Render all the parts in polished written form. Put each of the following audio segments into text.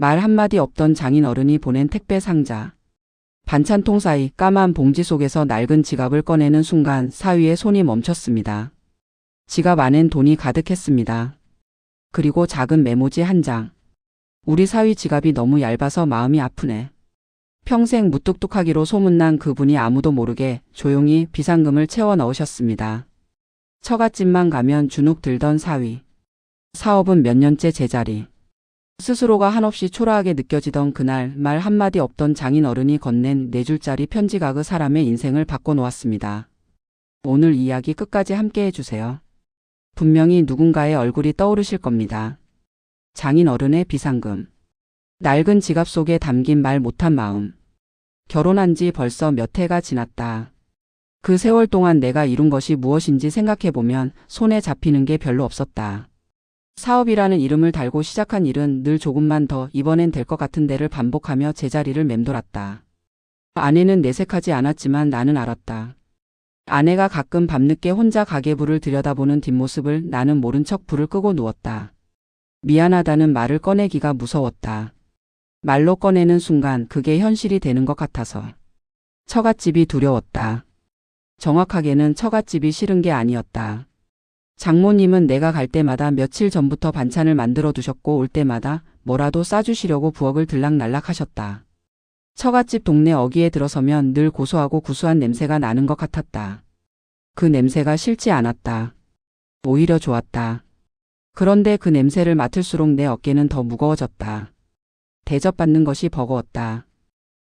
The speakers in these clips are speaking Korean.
말 한마디 없던 장인어른이 보낸 택배 상자. 반찬통 사이 까만 봉지 속에서 낡은 지갑을 꺼내는 순간 사위의 손이 멈췄습니다. 지갑 안엔 돈이 가득했습니다. 그리고 작은 메모지 한 장. 우리 사위 지갑이 너무 얇아서 마음이 아프네. 평생 무뚝뚝하기로 소문난 그분이 아무도 모르게 조용히 비상금을 채워 넣으셨습니다. 처갓집만 가면 주눅 들던 사위. 사업은 몇 년째 제자리. 스스로가 한없이 초라하게 느껴지던 그날 말 한마디 없던 장인어른이 건넨 4줄짜리 편지가 그 사람의 인생을 바꿔놓았습니다. 오늘 이야기 끝까지 함께 해주세요. 분명히 누군가의 얼굴이 떠오르실 겁니다. 장인어른의 비상금. 낡은 지갑 속에 담긴 말 못한 마음. 결혼한 지 벌써 몇 해가 지났다. 그 세월 동안 내가 이룬 것이 무엇인지 생각해보면 손에 잡히는 게 별로 없었다. 사업이라는 이름을 달고 시작한 일은 늘 조금만 더 이번엔 될 것 같은 데를 반복하며 제자리를 맴돌았다. 아내는 내색하지 않았지만 나는 알았다. 아내가 가끔 밤늦게 혼자 가계부를 들여다보는 뒷모습을 나는 모른 척 불을 끄고 누웠다. 미안하다는 말을 꺼내기가 무서웠다. 말로 꺼내는 순간 그게 현실이 되는 것 같아서. 처갓집이 두려웠다. 정확하게는 처갓집이 싫은 게 아니었다. 장모님은 내가 갈 때마다 며칠 전부터 반찬을 만들어 두셨고 올 때마다 뭐라도 싸주시려고 부엌을 들락날락 하셨다. 처갓집 동네 어귀에 들어서면 늘 고소하고 구수한 냄새가 나는 것 같았다. 그 냄새가 싫지 않았다. 오히려 좋았다. 그런데 그 냄새를 맡을수록 내 어깨는 더 무거워졌다. 대접받는 것이 버거웠다.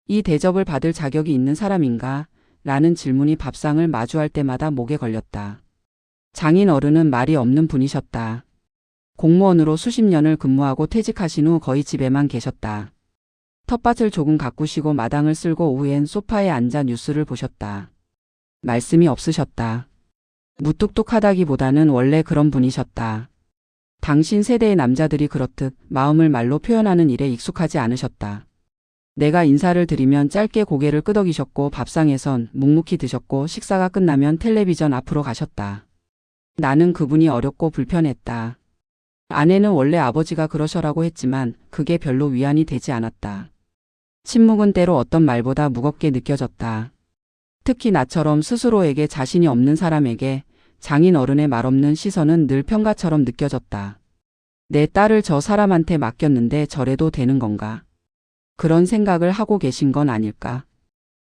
이 대접을 받을 자격이 있는 사람인가? 라는 질문이 밥상을 마주할 때마다 목에 걸렸다. 장인어른은 말이 없는 분이셨다. 공무원으로 수십 년을 근무하고 퇴직하신 후 거의 집에만 계셨다. 텃밭을 조금 가꾸시고 마당을 쓸고 오후엔 소파에 앉아 뉴스를 보셨다. 말씀이 없으셨다. 무뚝뚝하다기보다는 원래 그런 분이셨다. 당신 세대의 남자들이 그렇듯 마음을 말로 표현하는 일에 익숙하지 않으셨다. 내가 인사를 드리면 짧게 고개를 끄덕이셨고 밥상에선 묵묵히 드셨고 식사가 끝나면 텔레비전 앞으로 가셨다. 나는 그분이 어렵고 불편했다. 아내는 원래 아버지가 그러셔라고 했지만 그게 별로 위안이 되지 않았다. 침묵은 때로 어떤 말보다 무겁게 느껴졌다. 특히 나처럼 스스로에게 자신이 없는 사람에게 장인어른의 말없는 시선은 늘 평가처럼 느껴졌다. 내 딸을 저 사람한테 맡겼는데 저래도 되는 건가? 그런 생각을 하고 계신 건 아닐까?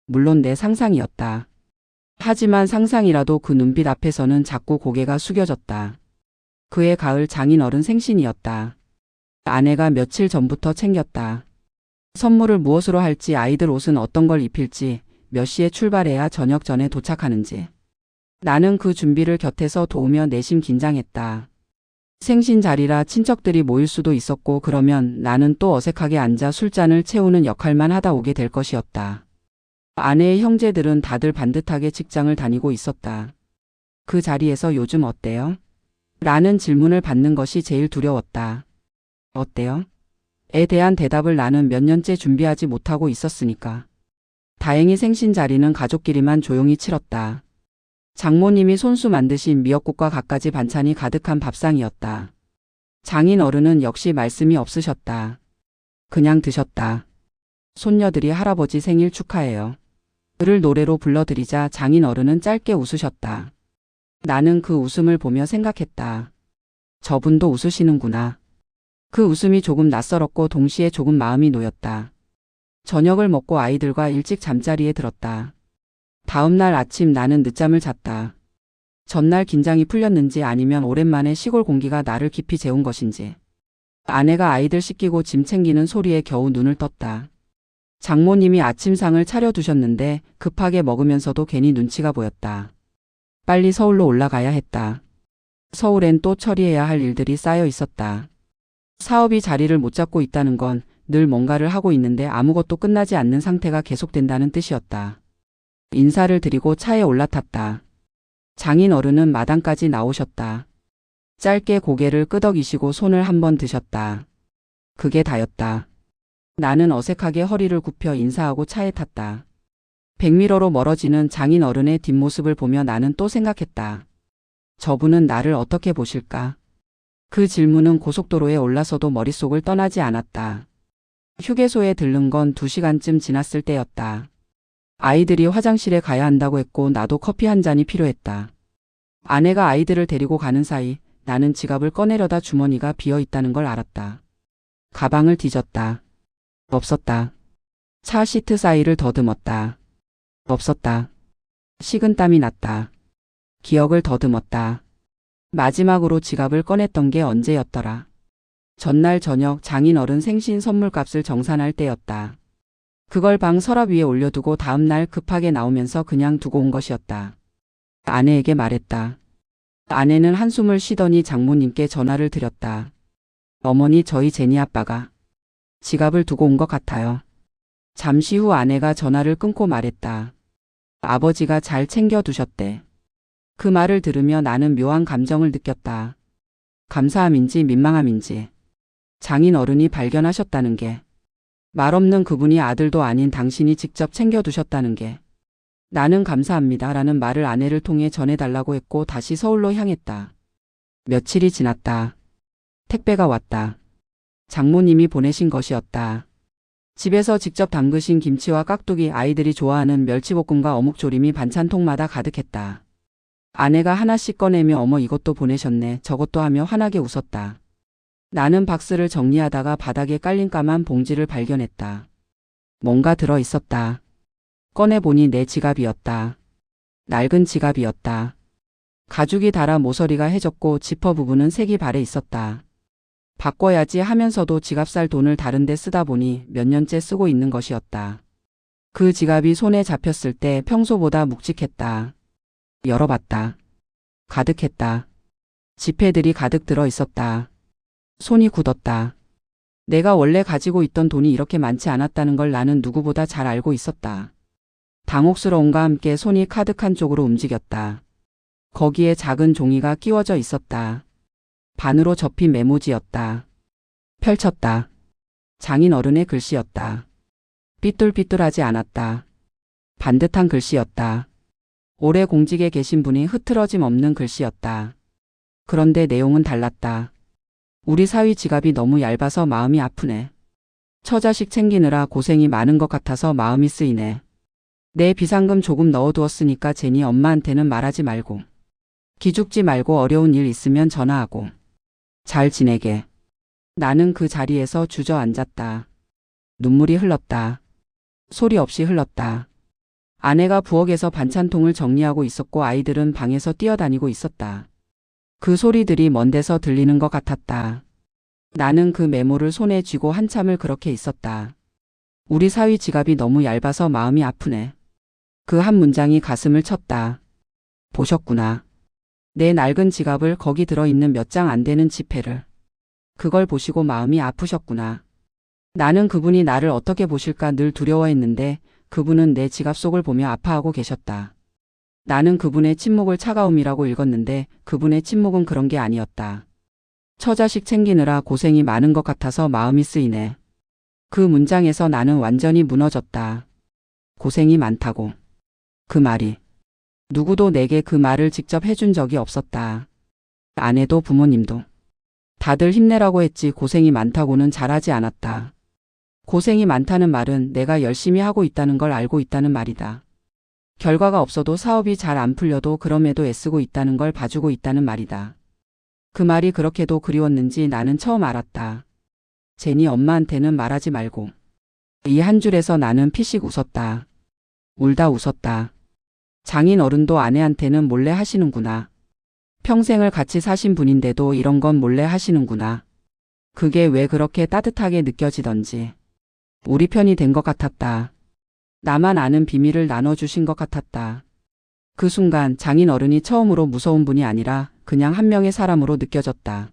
물론 내 상상이었다. 하지만 상상이라도 그 눈빛 앞에서는 자꾸 고개가 숙여졌다. 그해 가을 장인어른 생신이었다. 아내가 며칠 전부터 챙겼다. 선물을 무엇으로 할지, 아이들 옷은 어떤 걸 입힐지, 몇 시에 출발해야 저녁 전에 도착하는지. 나는 그 준비를 곁에서 도우며 내심 긴장했다. 생신 자리라 친척들이 모일 수도 있었고 그러면 나는 또 어색하게 앉아 술잔을 채우는 역할만 하다 오게 될 것이었다. 아내의 형제들은 다들 반듯하게 직장을 다니고 있었다. 그 자리에서 요즘 어때요? 라는 질문을 받는 것이 제일 두려웠다. 어때요? 에 대한 대답을 나는 몇 년째 준비하지 못하고 있었으니까. 다행히 생신 자리는 가족끼리만 조용히 치렀다. 장모님이 손수 만드신 미역국과 갖가지 반찬이 가득한 밥상이었다. 장인어른은 역시 말씀이 없으셨다. 그냥 드셨다. 손녀들이 할아버지 생일 축하해요. 를 노래로 불러드리자 장인어른은 짧게 웃으셨다. 나는 그 웃음을 보며 생각했다. 저분도 웃으시는구나. 그 웃음이 조금 낯설었고 동시에 조금 마음이 놓였다. 저녁을 먹고 아이들과 일찍 잠자리에 들었다. 다음 날 아침 나는 늦잠을 잤다. 전날 긴장이 풀렸는지 아니면 오랜만에 시골 공기가 나를 깊이 재운 것인지. 아내가 아이들 씻기고 짐 챙기는 소리에 겨우 눈을 떴다. 장모님이 아침상을 차려두셨는데 급하게 먹으면서도 괜히 눈치가 보였다. 빨리 서울로 올라가야 했다. 서울엔 또 처리해야 할 일들이 쌓여 있었다. 사업이 자리를 못 잡고 있다는 건 늘 뭔가를 하고 있는데 아무것도 끝나지 않는 상태가 계속된다는 뜻이었다. 인사를 드리고 차에 올라탔다. 장인어른은 마당까지 나오셨다. 짧게 고개를 끄덕이시고 손을 한번 드셨다. 그게 다였다. 나는 어색하게 허리를 굽혀 인사하고 차에 탔다. 백미러로 멀어지는 장인어른의 뒷모습을 보며 나는 또 생각했다. 저분은 나를 어떻게 보실까? 그 질문은 고속도로에 올라서도 머릿속을 떠나지 않았다. 휴게소에 들른 건 2시간쯤 지났을 때였다. 아이들이 화장실에 가야 한다고 했고 나도 커피 한 잔이 필요했다. 아내가 아이들을 데리고 가는 사이 나는 지갑을 꺼내려다 주머니가 비어 있다는 걸 알았다. 가방을 뒤졌다. 없었다. 차 시트 사이를 더듬었다. 없었다. 식은땀이 났다. 기억을 더듬었다. 마지막으로 지갑을 꺼냈던 게 언제였더라. 전날 저녁 장인어른 생신 선물값을 정산할 때였다. 그걸 방 서랍 위에 올려두고 다음날 급하게 나오면서 그냥 두고 온 것이었다. 아내에게 말했다. 아내는 한숨을 쉬더니 장모님께 전화를 드렸다. 어머니, 저희 제니 아빠가 지갑을 두고 온 것 같아요. 잠시 후 아내가 전화를 끊고 말했다. 아버지가 잘 챙겨두셨대. 그 말을 들으며 나는 묘한 감정을 느꼈다. 감사함인지 민망함인지. 장인 어른이 발견하셨다는 게, 말없는 그분이 아들도 아닌 당신이 직접 챙겨두셨다는 게, 나는 감사합니다라는 말을 아내를 통해 전해달라고 했고 다시 서울로 향했다. 며칠이 지났다. 택배가 왔다. 장모님이 보내신 것이었다. 집에서 직접 담그신 김치와 깍두기, 아이들이 좋아하는 멸치볶음과 어묵조림이 반찬통마다 가득했다. 아내가 하나씩 꺼내며 어머 이것도 보내셨네, 저것도 하며 환하게 웃었다. 나는 박스를 정리하다가 바닥에 깔린 까만 봉지를 발견했다. 뭔가 들어 있었다. 꺼내보니 내 지갑이었다. 낡은 지갑이었다. 가죽이 닳아 모서리가 해졌고 지퍼 부분은 색이 발해 있었다. 바꿔야지 하면서도 지갑 살 돈을 다른 데 쓰다 보니 몇 년째 쓰고 있는 것이었다. 그 지갑이 손에 잡혔을 때 평소보다 묵직했다. 열어봤다. 가득했다. 지폐들이 가득 들어 있었다. 손이 굳었다. 내가 원래 가지고 있던 돈이 이렇게 많지 않았다는 걸 나는 누구보다 잘 알고 있었다. 당혹스러움과 함께 손이 카드칸 쪽으로 움직였다. 거기에 작은 종이가 끼워져 있었다. 반으로 접힌 메모지였다. 펼쳤다. 장인 어른의 글씨였다. 삐뚤삐뚤하지 않았다. 반듯한 글씨였다. 오래 공직에 계신 분이 흐트러짐 없는 글씨였다. 그런데 내용은 달랐다. 우리 사위 지갑이 너무 얇아서 마음이 아프네. 처자식 챙기느라 고생이 많은 것 같아서 마음이 쓰이네. 내 비상금 조금 넣어두었으니까 제니 엄마한테는 말하지 말고. 기죽지 말고 어려운 일 있으면 전화하고. 잘 지내게. 나는 그 자리에서 주저앉았다. 눈물이 흘렀다. 소리 없이 흘렀다. 아내가 부엌에서 반찬통을 정리하고 있었고 아이들은 방에서 뛰어다니고 있었다. 그 소리들이 먼 데서 들리는 것 같았다. 나는 그 메모를 손에 쥐고 한참을 그렇게 있었다. 우리 사위 지갑이 너무 얇아서 마음이 아프네. 그 한 문장이 가슴을 쳤다. 보셨구나. 내 낡은 지갑을, 거기 들어있는 몇 장 안 되는 지폐를. 그걸 보시고 마음이 아프셨구나. 나는 그분이 나를 어떻게 보실까 늘 두려워했는데 그분은 내 지갑 속을 보며 아파하고 계셨다. 나는 그분의 침묵을 차가움이라고 읽었는데 그분의 침묵은 그런 게 아니었다. 처자식 챙기느라 고생이 많은 것 같아서 마음이 쓰이네. 그 문장에서 나는 완전히 무너졌다. 고생이 많다고. 그 말이. 누구도 내게 그 말을 직접 해준 적이 없었다. 아내도 부모님도. 다들 힘내라고 했지 고생이 많다고는 잘하지 않았다. 고생이 많다는 말은 내가 열심히 하고 있다는 걸 알고 있다는 말이다. 결과가 없어도 사업이 잘 안 풀려도 그럼에도 애쓰고 있다는 걸 봐주고 있다는 말이다. 그 말이 그렇게도 그리웠는지 나는 처음 알았다. 제니 엄마한테는 말하지 말고. 이 한 줄에서 나는 피식 웃었다. 울다 웃었다. 장인 어른도 아내한테는 몰래 하시는구나. 평생을 같이 사신 분인데도 이런 건 몰래 하시는구나. 그게 왜 그렇게 따뜻하게 느껴지던지. 우리 편이 된 것 같았다. 나만 아는 비밀을 나눠주신 것 같았다. 그 순간 장인 어른이 처음으로 무서운 분이 아니라 그냥 한 명의 사람으로 느껴졌다.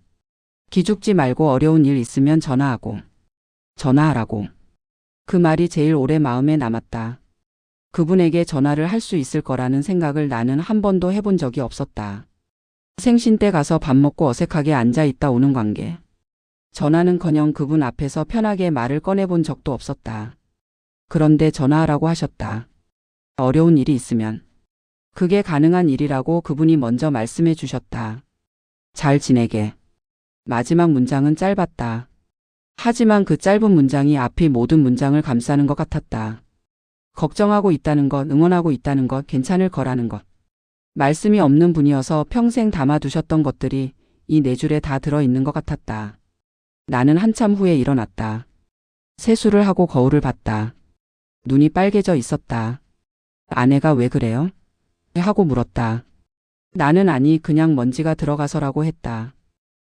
기죽지 말고 어려운 일 있으면 전화하고. 전화하라고. 그 말이 제일 오래 마음에 남았다. 그분에게 전화를 할 수 있을 거라는 생각을 나는 한 번도 해본 적이 없었다. 생신 때 가서 밥 먹고 어색하게 앉아있다 오는 관계. 전화는커녕 그분 앞에서 편하게 말을 꺼내본 적도 없었다. 그런데 전화하라고 하셨다. 어려운 일이 있으면. 그게 가능한 일이라고 그분이 먼저 말씀해 주셨다. 잘 지내게. 마지막 문장은 짧았다. 하지만 그 짧은 문장이 앞이 모든 문장을 감싸는 것 같았다. 걱정하고 있다는 것, 응원하고 있다는 것, 괜찮을 거라는 것. 말씀이 없는 분이어서 평생 담아두셨던 것들이 이 네 줄에 다 들어있는 것 같았다. 나는 한참 후에 일어났다. 세수를 하고 거울을 봤다. 눈이 빨개져 있었다. 아내가 왜 그래요? 하고 물었다. 나는 아니 그냥 먼지가 들어가서라고 했다.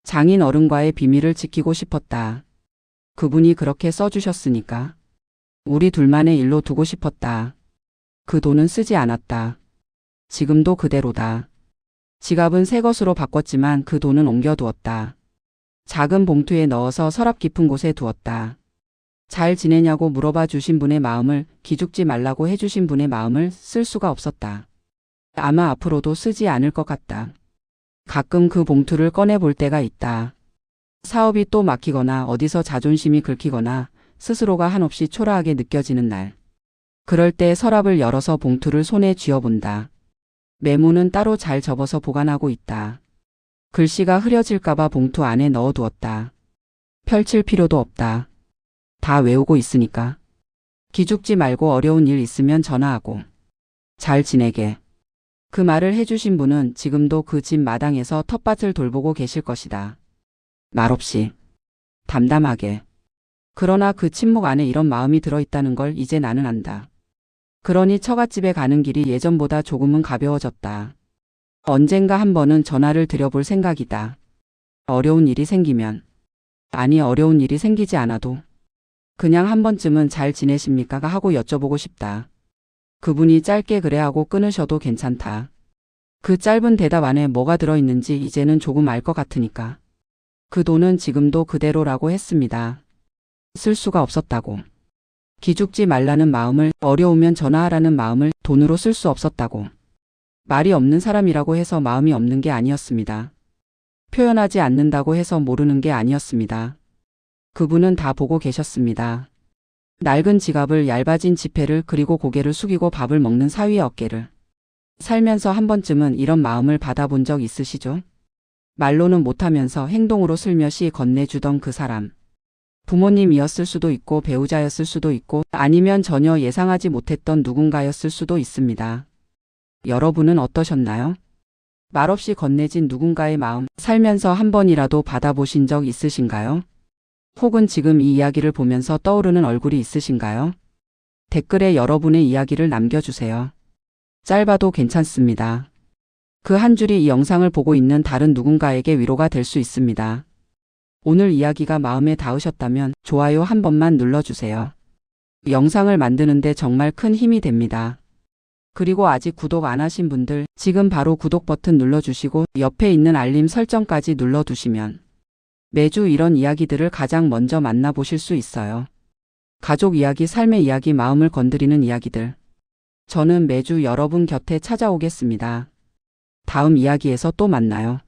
장인 어른과의 비밀을 지키고 싶었다. 그분이 그렇게 써주셨으니까. 우리 둘만의 일로 두고 싶었다. 그 돈은 쓰지 않았다. 지금도 그대로다. 지갑은 새 것으로 바꿨지만 그 돈은 옮겨두었다. 작은 봉투에 넣어서 서랍 깊은 곳에 두었다. 잘 지내냐고 물어봐 주신 분의 마음을, 기죽지 말라고 해주신 분의 마음을 쓸 수가 없었다. 아마 앞으로도 쓰지 않을 것 같다. 가끔 그 봉투를 꺼내 볼 때가 있다. 사업이 또 막히거나 어디서 자존심이 긁히거나 스스로가 한없이 초라하게 느껴지는 날. 그럴 때 서랍을 열어서 봉투를 손에 쥐어본다. 메모는 따로 잘 접어서 보관하고 있다. 글씨가 흐려질까봐 봉투 안에 넣어두었다. 펼칠 필요도 없다. 다 외우고 있으니까. 기죽지 말고 어려운 일 있으면 전화하고. 잘 지내게. 그 말을 해주신 분은 지금도 그 집 마당에서 텃밭을 돌보고 계실 것이다. 말없이. 담담하게. 그러나 그 침묵 안에 이런 마음이 들어있다는 걸 이제 나는 안다. 그러니 처갓집에 가는 길이 예전보다 조금은 가벼워졌다. 언젠가 한 번은 전화를 드려볼 생각이다. 어려운 일이 생기면. 아니 어려운 일이 생기지 않아도. 그냥 한 번쯤은 잘 지내십니까 하고 여쭤보고 싶다. 그분이 짧게 그래 하고 끊으셔도 괜찮다. 그 짧은 대답 안에 뭐가 들어있는지 이제는 조금 알 것 같으니까. 그 돈은 지금도 그대로라고 했습니다. 쓸 수가 없었다고. 기죽지 말라는 마음을, 어려우면 전화하라는 마음을 돈으로 쓸 수 없었다고. 말이 없는 사람이라고 해서 마음이 없는 게 아니었습니다. 표현하지 않는다고 해서 모르는 게 아니었습니다. 그분은 다 보고 계셨습니다. 낡은 지갑을, 얇아진 지폐를, 그리고 고개를 숙이고 밥을 먹는 사위의 어깨를. 살면서 한 번쯤은 이런 마음을 받아본 적 있으시죠? 말로는 못하면서 행동으로 슬며시 건네주던 그 사람. 부모님이었을 수도 있고 배우자였을 수도 있고 아니면 전혀 예상하지 못했던 누군가였을 수도 있습니다. 여러분은 어떠셨나요? 말없이 건네진 누군가의 마음, 살면서 한 번이라도 받아보신 적 있으신가요? 혹은 지금 이 이야기를 보면서 떠오르는 얼굴이 있으신가요? 댓글에 여러분의 이야기를 남겨주세요. 짧아도 괜찮습니다. 그 한 줄이 이 영상을 보고 있는 다른 누군가에게 위로가 될 수 있습니다. 오늘 이야기가 마음에 닿으셨다면 좋아요 한 번만 눌러주세요. 영상을 만드는데 정말 큰 힘이 됩니다. 그리고 아직 구독 안 하신 분들 지금 바로 구독 버튼 눌러주시고 옆에 있는 알림 설정까지 눌러두시면 매주 이런 이야기들을 가장 먼저 만나보실 수 있어요. 가족 이야기, 삶의 이야기, 마음을 건드리는 이야기들. 저는 매주 여러분 곁에 찾아오겠습니다. 다음 이야기에서 또 만나요.